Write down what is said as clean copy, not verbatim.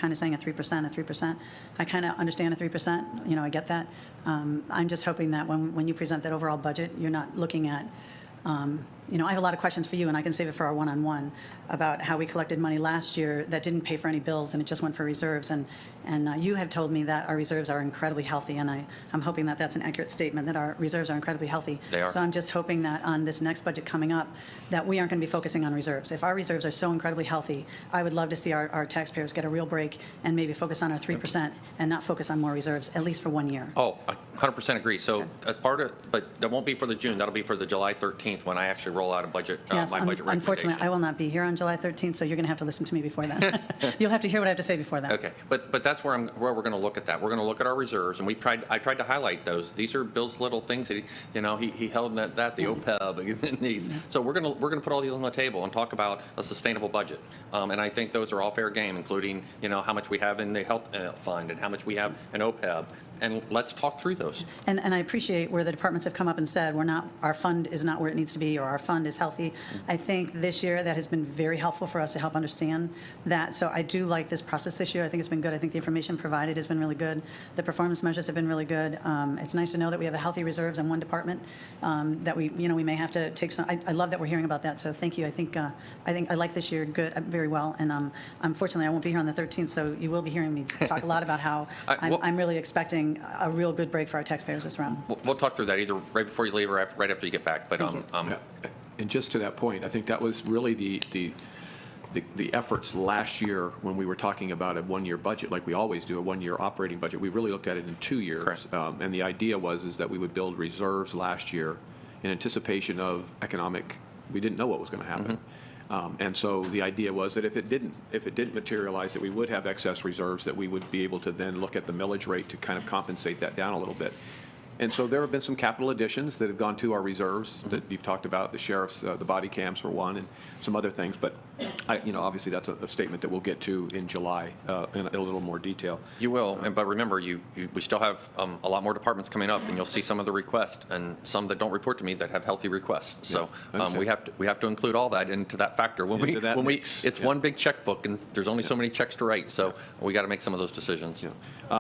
kind of saying a 3%. I kind of understand a 3%. I get that. I'm just hoping that when you present that overall budget, you're not looking at, I have a lot of questions for you, and I can save it for our one-on-one about how we collected money last year that didn't pay for any bills, and it just went for reserves. And you have told me that our reserves are incredibly healthy, and I'm hoping that that's an accurate statement, that our reserves are incredibly healthy. They are. So I'm just hoping that on this next budget coming up, that we aren't going to be focusing on reserves. If our reserves are so incredibly healthy, I would love to see our taxpayers get a real break and maybe focus on our 3% and not focus on more reserves, at least for 1 year. Oh, I 100% agree. So as part of, but that won't be for the June. That'll be for the July 13th when I actually roll out a budget, Yes, my budget recommendation. unfortunately, I will not be here on July 13th, so you're going to have to listen to me before then. You'll have to hear what I have to say before then. Okay, but that's where we're going to look at that. We're going to look at our reserves, and I tried to highlight those. These are Bill's little things that he held in that the OPEB and these. So we're going to put all these on the table and talk about a sustainable budget. And I think those are all fair game, including how much we have in the health fund and how much we have in OPEB. And let's talk through those. And I appreciate where the departments have come up and said our fund is not where it needs to be, or our fund is healthy. I think this year that has been very helpful for us to help understand that. So I do like this process this year. I think it's been good. I think the information provided has been really good. The performance measures have been really good. It's nice to know that we have a healthy reserves in one department, that we may have to take some. I love that we're hearing about that. So thank you. I think I like this year very well. And unfortunately, I won't be here on the 13th, so you will be hearing me talk a lot about how I'm really expecting a real good break for our taxpayers this round. We'll talk through that either right before you leave or right after you get back. But and just to that point, I think that was really the efforts last year when we were talking about a one-year budget, like we always do, a one-year operating budget. We really looked at it in 2 years. And the idea was that we would build reserves last year in anticipation of economic. We didn't know what was going to happen. And so the idea was that if it didn't materialize, that we would have excess reserves, that we would be able to then look at the millage rate to kind of compensate that down a little bit. And so there have been some capital additions that have gone to our reserves that you've talked about. The sheriff's, the body cams were one, and some other things. But obviously that's a statement that we'll get to in July in a little more detail. You will, but remember, we still have a lot more departments coming up, and you'll see some of the requests and some that don't report to me that have healthy requests. So we have to include all that into that factor it's one big checkbook, and there's only so many checks to write. So we got to make some of those decisions.